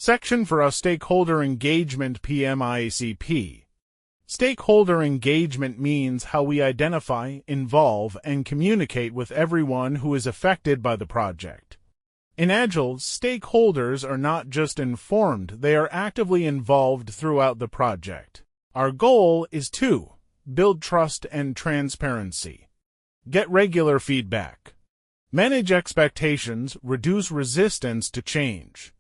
Section for a Stakeholder Engagement PMICP. Stakeholder engagement means how we identify, involve, and communicate with everyone who is affected by the project. In Agile, stakeholders are not just informed, they are actively involved throughout the project. Our goal is to build trust and transparency, get regular feedback, manage expectations, reduce resistance to change.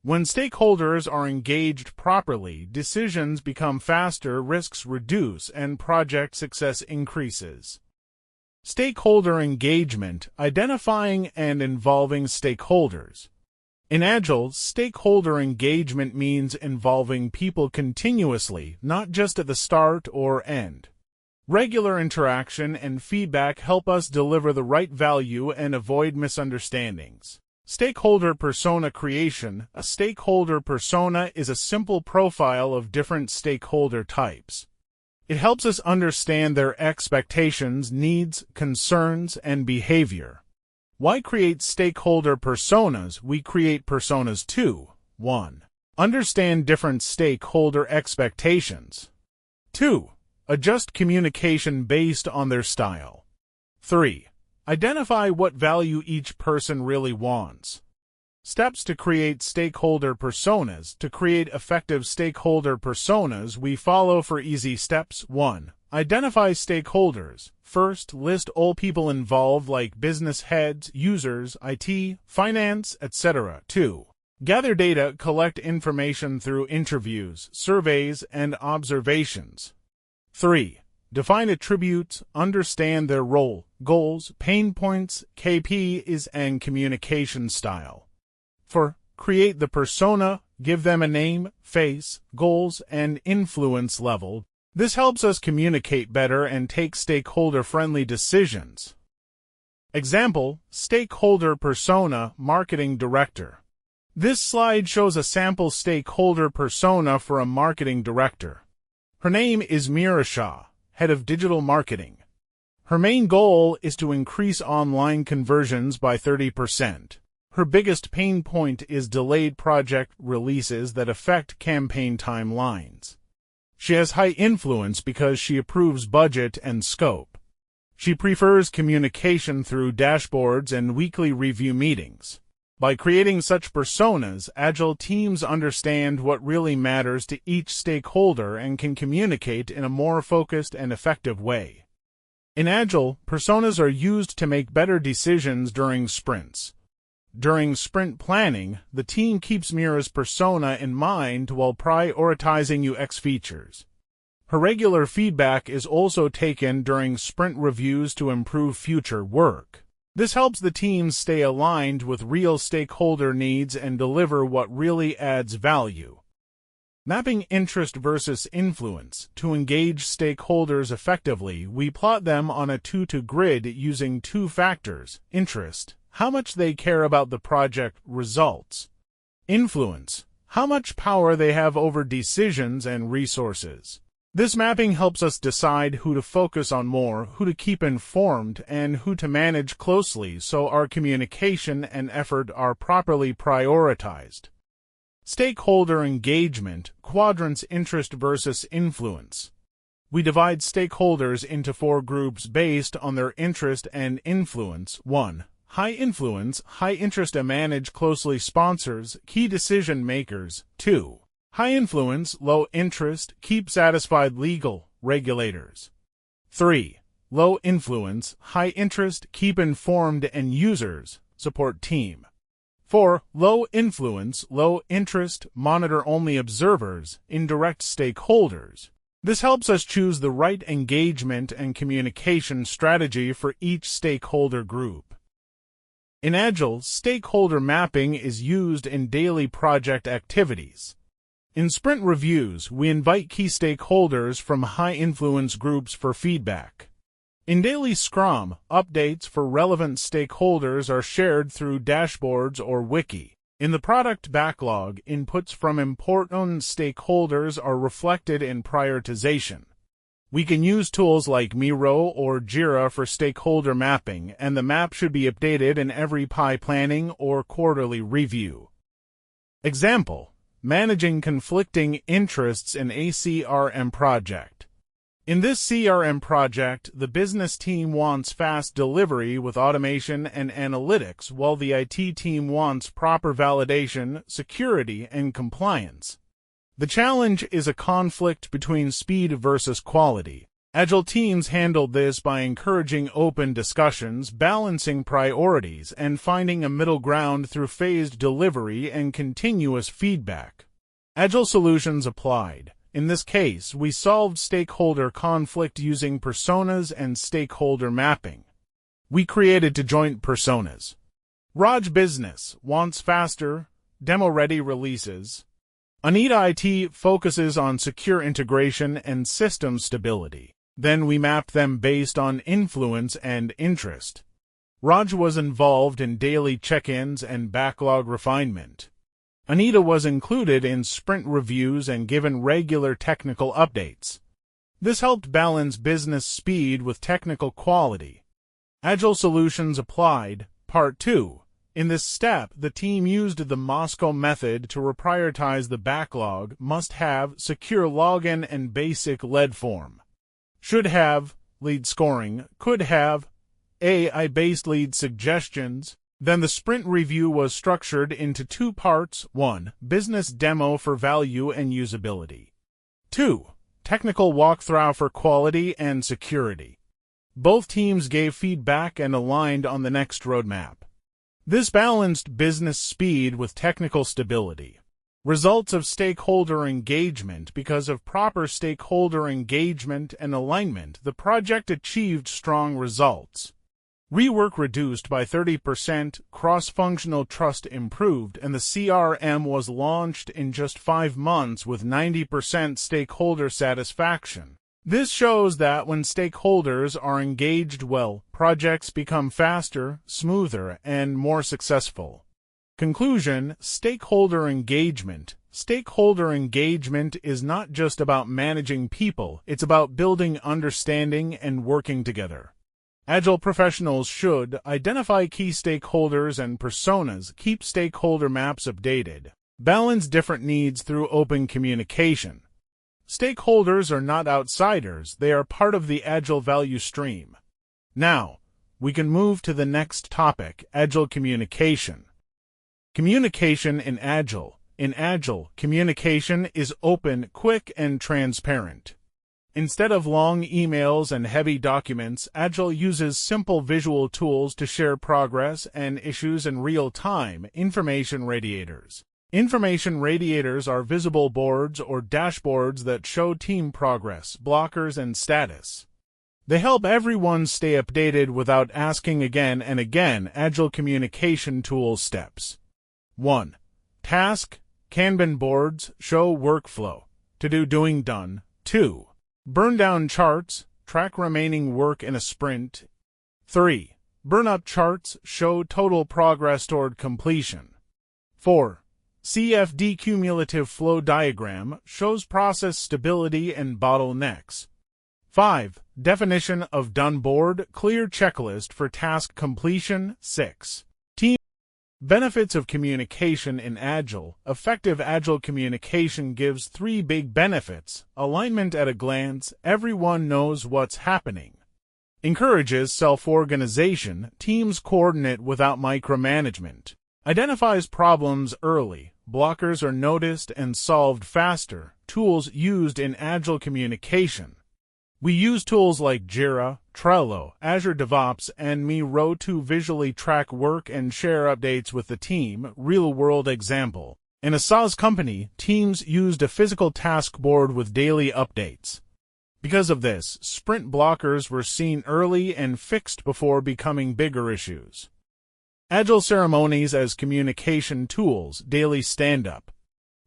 When stakeholders are engaged properly, decisions become faster, risks reduce, and project success increases. Stakeholder engagement, identifying and involving stakeholders. In Agile, stakeholder engagement means involving people continuously, not just at the start or end. Regular interaction and feedback help us deliver the right value and avoid misunderstandings. Stakeholder persona creation. A stakeholder persona is a simple profile of different stakeholder types. It helps us understand their expectations, needs, concerns, and behavior. Why create stakeholder personas? We create personas to 1. Understand different stakeholder expectations. 2. Adjust communication based on their style. 3. Identify what value each person really wants. Steps to create stakeholder personas. To create effective stakeholder personas, we follow for easy steps. 1. Identify stakeholders. First, list all people involved like business heads, users, IT, finance, etc. 2. Gather data, collect information through interviews, surveys, and observations. 3. Define attributes, understand their role, goals, pain points, KPIs, and communication style. 4. Create the persona, give them a name, face, goals, and influence level. This helps us communicate better and take stakeholder-friendly decisions. Example, stakeholder persona, marketing director. This slide shows a sample stakeholder persona for a marketing director. Her name is Meera Shah, head of digital marketing. Her main goal is to increase online conversions by 30%. Her biggest pain point is delayed project releases that affect campaign timelines. She has high influence because she approves budget and scope. She prefers communication through dashboards and weekly review meetings. By creating such personas, Agile teams understand what really matters to each stakeholder and can communicate in a more focused and effective way. In Agile, personas are used to make better decisions during sprints. During sprint planning, the team keeps Meera's persona in mind while prioritizing UX features. Her regular feedback is also taken during sprint reviews to improve future work. This helps the team stay aligned with real stakeholder needs and deliver what really adds value. Mapping interest versus influence. To engage stakeholders effectively, we plot them on a 2-to grid using 2 factors: interest, how much they care about the project results; influence, how much power they have over decisions and resources. This mapping helps us decide who to focus on more, who to keep informed, and who to manage closely so our communication and effort are properly prioritized. Stakeholder engagement, quadrants: interest versus influence. We divide stakeholders into 4 groups based on their interest and influence. 1. High influence, high interest: manage closely sponsors, key decision makers. 2. High influence, low interest, keep satisfied legal, regulators. 3. Low influence, high interest, keep informed and users, support team. 4. Low influence, low interest, monitor only observers, indirect stakeholders. This helps us choose the right engagement and communication strategy for each stakeholder group. In Agile, stakeholder mapping is used in daily project activities. In sprint reviews, we invite key stakeholders from high-influence groups for feedback. In daily Scrum, updates for relevant stakeholders are shared through dashboards or wiki. In the product backlog, inputs from important stakeholders are reflected in prioritization. We can use tools like Miro or Jira for stakeholder mapping, and the map should be updated in every PI planning or quarterly review. Example: managing conflicting interests in a CRM project. In this CRM project, the business team wants fast delivery with automation and analytics, while the IT team wants proper validation, security, and compliance. The challenge is a conflict between speed versus quality. Agile teams handled this by encouraging open discussions, balancing priorities, and finding a middle ground through phased delivery and continuous feedback. Agile solutions applied. In this case, we solved stakeholder conflict using personas and stakeholder mapping. We created two joint personas. Raj Business wants faster, demo-ready releases. Anita IT focuses on secure integration and system stability. Then we mapped them based on influence and interest. Raj was involved in daily check-ins and backlog refinement. Anita was included in sprint reviews and given regular technical updates. This helped balance business speed with technical quality. Agile Solutions Applied, Part 2. In this step, the team used the Moscow method to reprioritize the backlog, must-have, secure login, and basic lead form. Should have, lead scoring, could have, AI-based lead suggestions. Then the sprint review was structured into two parts. 1. Business demo for value and usability. 2. Technical walkthrough for quality and security. Both teams gave feedback and aligned on the next roadmap. This balanced business speed with technical stability. Results of stakeholder engagement. Because of proper stakeholder engagement and alignment, the project achieved strong results. Rework reduced by 30%, cross-functional trust improved, and the CRM was launched in just 5 months with 90% stakeholder satisfaction. This shows that when stakeholders are engaged well, projects become faster, smoother, and more successful. Conclusion: stakeholder engagement. Stakeholder engagement is not just about managing people, it's about building understanding and working together. Agile professionals should identify key stakeholders and personas, keep stakeholder maps updated, balance different needs through open communication. Stakeholders are not outsiders, they are part of the Agile value stream. Now, we can move to the next topic, Agile communication. Communication in Agile. In Agile, communication is open, quick, and transparent. Instead of long emails and heavy documents, Agile uses simple visual tools to share progress and issues in real time. Information radiators. Information radiators are visible boards or dashboards that show team progress, blockers, and status. They help everyone stay updated without asking again and again. Agile communication tool steps. 1. Task. Kanban boards show workflow. To-do, doing, done. 2. Burn-down charts track remaining work in a sprint. 3. Burn-up charts show total progress toward completion. 4. CFD cumulative flow diagram shows process stability and bottlenecks. 5. Definition of done board, clear checklist for task completion. 6. Team benefits of communication in Agile. Effective Agile communication gives 3 big benefits. Alignment at a glance, everyone knows what's happening. Encourages self-organization, teams coordinate without micromanagement. Identifies problems early, blockers are noticed and solved faster. Tools used in Agile communication. We use tools like Jira, Trello, Azure DevOps, and Miro to visually track work and share updates with the team. Real-world example. In a SaaS company, teams used a physical task board with daily updates. Because of this, sprint blockers were seen early and fixed before becoming bigger issues. Agile ceremonies as communication tools. Daily stand-up.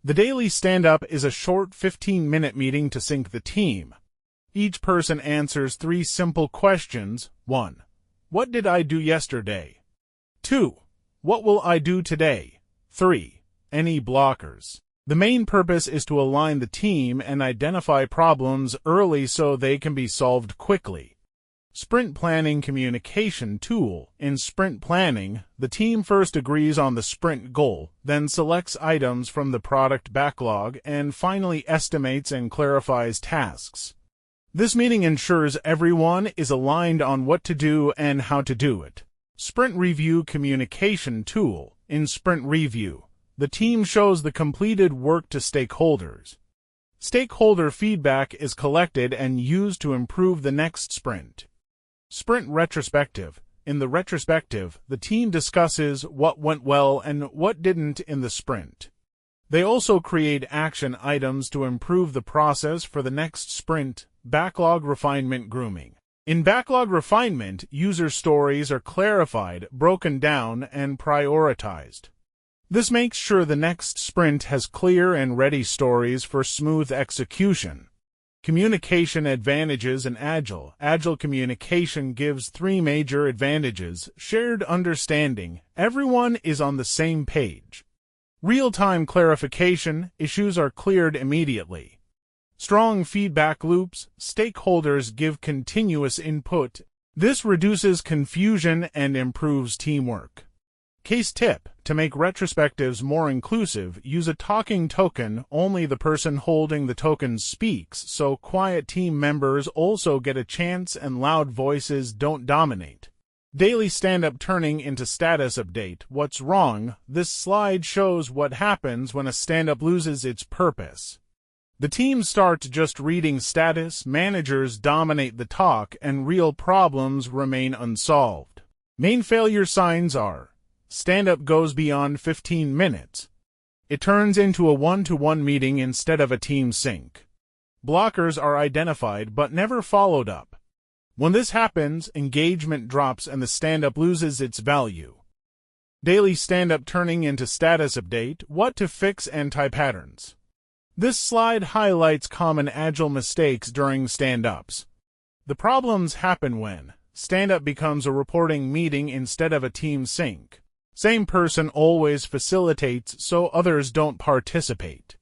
The daily stand-up is a short 15-minute meeting to sync the team. Each person answers 3 simple questions. 1. What did I do yesterday? 2. What will I do today? 3. Any blockers? The main purpose is to align the team and identify problems early so they can be solved quickly. Sprint Planning Communication Tool. In sprint planning, the team first agrees on the sprint goal, then selects items from the product backlog, and finally estimates and clarifies tasks. This meeting ensures everyone is aligned on what to do and how to do it. Sprint Review Communication Tool. In sprint review, the team shows the completed work to stakeholders. Stakeholder feedback is collected and used to improve the next sprint. Sprint Retrospective. In the retrospective, the team discusses what went well and what didn't in the sprint. They also create action items to improve the process for the next sprint. Backlog Refinement Grooming. In backlog refinement, user stories are clarified, broken down, and prioritized. This makes sure the next sprint has clear and ready stories for smooth execution. Communication Advantages in Agile. Agile communication gives 3 major advantages. Shared understanding. Everyone is on the same page. Real-time clarification. Issues are cleared immediately. Strong feedback loops. Stakeholders give continuous input. This reduces confusion and improves teamwork. Case tip. To make retrospectives more inclusive, use a talking token. Only the person holding the token speaks, so quiet team members also get a chance and loud voices don't dominate. Daily stand-up turning into status update. What's wrong? This slide shows what happens when a stand-up loses its purpose. The team starts just reading status, managers dominate the talk, and real problems remain unsolved. Main failure signs are: stand-up goes beyond 15 minutes. It turns into a one-to-one meeting instead of a team sync. Blockers are identified but never followed up. When this happens, engagement drops and the stand-up loses its value. Daily stand-up turning into status update. What to fix anti-patterns. This slide highlights common Agile mistakes during stand-ups. The problems happen when stand-up becomes a reporting meeting instead of a team sync. Same person always facilitates so others don't participate.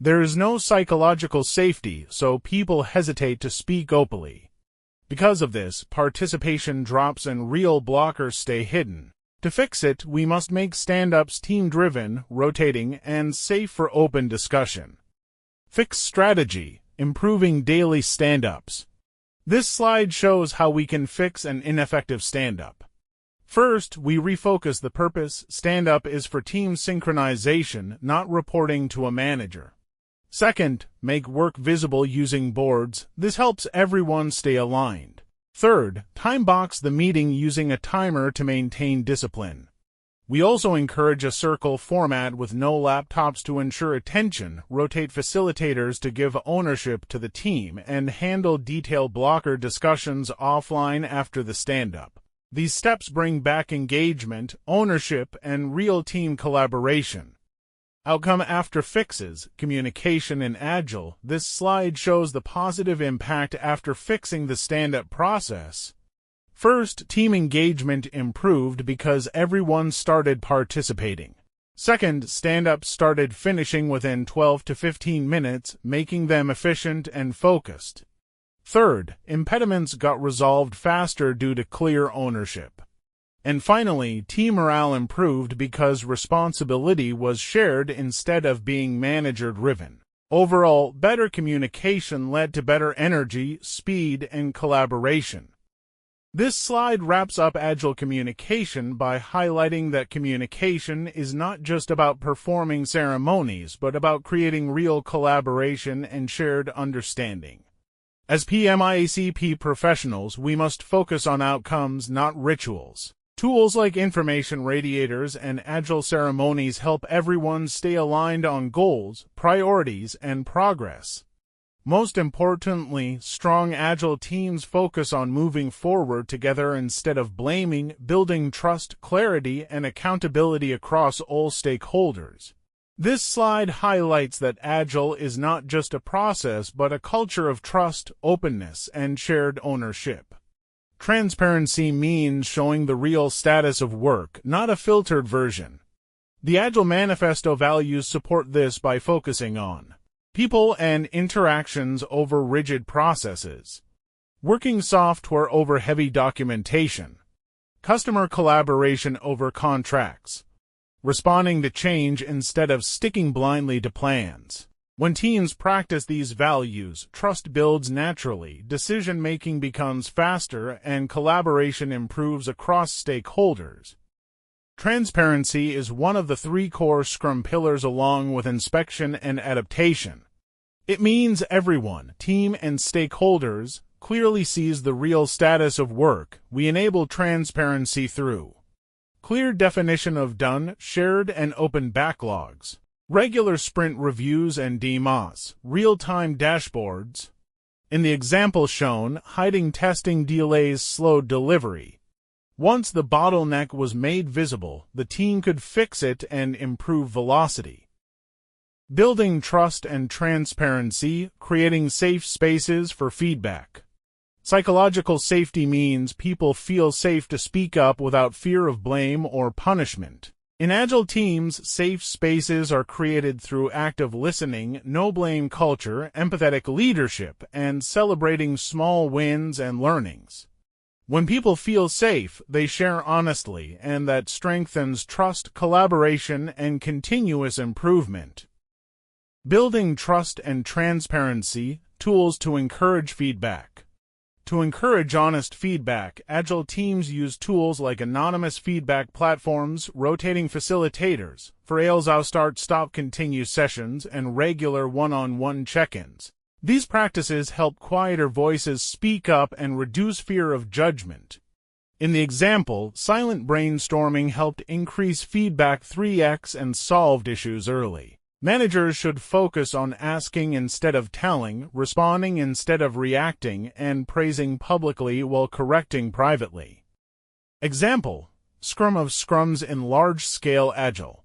There is no psychological safety, so people hesitate to speak openly. Because of this, participation drops and real blockers stay hidden. To fix it, we must make stand-ups team-driven, rotating, and safe for open discussion. Fix strategy. Improving daily stand-ups. This slide shows how we can fix an ineffective stand-up. First, we refocus the purpose. Stand-up is for team synchronization, not reporting to a manager. Second, make work visible using boards. This helps everyone stay aligned. Third, time box the meeting using a timer to maintain discipline. We also encourage a circle format with no laptops to ensure attention, rotate facilitators to give ownership to the team, and handle detailed blocker discussions offline after the stand-up. These steps bring back engagement, ownership, and real team collaboration. Outcome after fixes. Communication in Agile. This slide shows the positive impact after fixing the stand-up process. First, team engagement improved because everyone started participating. Second, stand-ups started finishing within 12 to 15 minutes, making them efficient and focused. Third, impediments got resolved faster due to clear ownership. And finally, team morale improved because responsibility was shared instead of being manager-driven. Overall, better communication led to better energy, speed, and collaboration. This slide wraps up Agile communication by highlighting that communication is not just about performing ceremonies, but about creating real collaboration and shared understanding. As PMIACP professionals, we must focus on outcomes, not rituals. Tools like information radiators and Agile ceremonies help everyone stay aligned on goals, priorities, and progress. Most importantly, strong Agile teams focus on moving forward together instead of blaming, building trust, clarity, and accountability across all stakeholders. This slide highlights that Agile is not just a process but a culture of trust, openness, and shared ownership. Transparency means showing the real status of work, not a filtered version. The Agile Manifesto values support this by focusing on people and interactions over rigid processes. working software over heavy documentation, customer collaboration over contracts, responding to change instead of sticking blindly to plans. When teams practice these values, trust builds naturally, decision-making becomes faster, and collaboration improves across stakeholders. Transparency is one of the 3 core Scrum pillars along with inspection and adaptation. It means everyone, team and stakeholders, clearly sees the real status of work. We enable transparency through clear definition of done, shared, and open backlogs, regular sprint reviews and DMOS, real-time dashboards. In the example shown, hiding testing delays slowed delivery. Once the bottleneck was made visible, the team could fix it and improve velocity. Building trust and transparency, creating safe spaces for feedback. Psychological safety means people feel safe to speak up without fear of blame or punishment. In Agile teams, safe spaces are created through active listening, no-blame culture, empathetic leadership, and celebrating small wins and learnings. When people feel safe, they share honestly, and that strengthens trust, collaboration, and continuous improvement. Building trust and transparency, tools to encourage feedback. To encourage honest feedback, Agile teams use tools like anonymous feedback platforms, rotating facilitators, fails out start-stop continue sessions, and regular one-on-one check-ins. These practices help quieter voices speak up and reduce fear of judgment. In the example, silent brainstorming helped increase feedback 3x and solved issues early. Managers should focus on asking instead of telling, responding instead of reacting, and praising publicly while correcting privately. Example: Scrum of Scrums in large-scale Agile.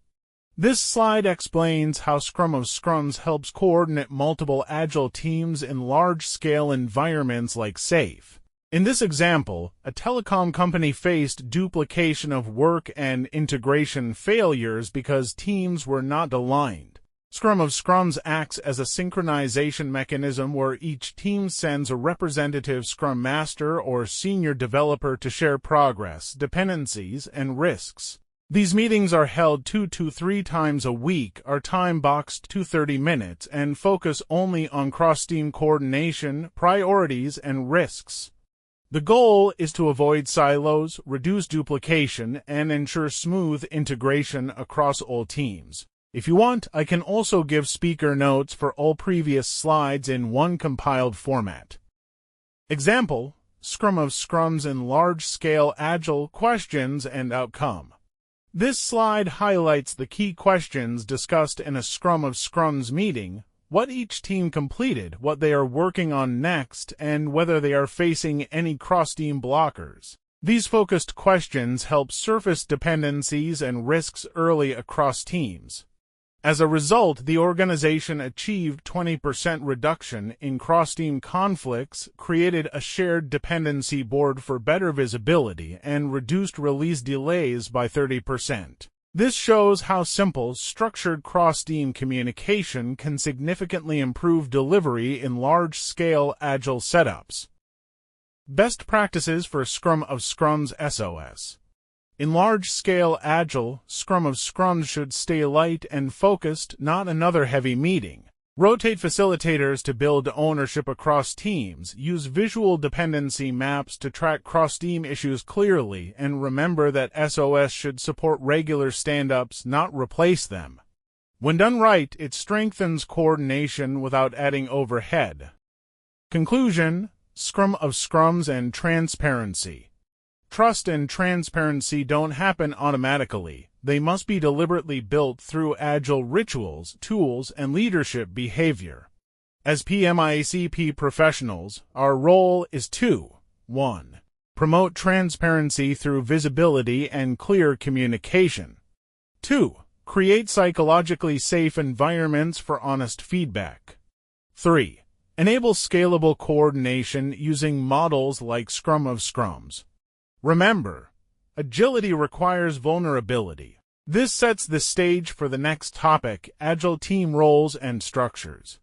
This slide explains how Scrum of Scrums helps coordinate multiple Agile teams in large-scale environments like SAFe. In this example, a telecom company faced duplication of work and integration failures because teams were not aligned. Scrum of Scrums acts as a synchronization mechanism where each team sends a representative Scrum Master or senior developer to share progress, dependencies, and risks. These meetings are held 2 to 3 times a week, are time-boxed to 30 minutes, and focus only on cross-team coordination, priorities, and risks. The goal is to avoid silos, reduce duplication, and ensure smooth integration across all teams. If you want, I can also give speaker notes for all previous slides in one compiled format. Example: Scrum of Scrums in large-scale Agile questions and outcome. This slide highlights the key questions discussed in a Scrum of Scrums meeting: what each team completed, what they are working on next, and whether they are facing any cross-team blockers. These focused questions help surface dependencies and risks early across teams. As a result, the organization achieved 20% reduction in cross-team conflicts, created a shared dependency board for better visibility, and reduced release delays by 30%. This shows how simple, structured cross-team communication can significantly improve delivery in large-scale Agile setups. Best practices for Scrum of Scrums SOS. In large-scale Agile, Scrum of Scrums should stay light and focused, not another heavy meeting. Rotate facilitators to build ownership across teams, use visual dependency maps to track cross-team issues clearly, and remember that SOS should support regular stand-ups, not replace them. When done right, it strengthens coordination without adding overhead. Conclusion: Scrum of Scrums and transparency. Trust and transparency don't happen automatically. They must be deliberately built through Agile rituals, tools, and leadership behavior. As PMIACP professionals, our role is to 1. Promote transparency through visibility and clear communication. 2. Create psychologically safe environments for honest feedback. 3. Enable scalable coordination using models like Scrum of Scrums. Remember, agility requires vulnerability. This sets the stage for the next topic: Agile team roles and structures.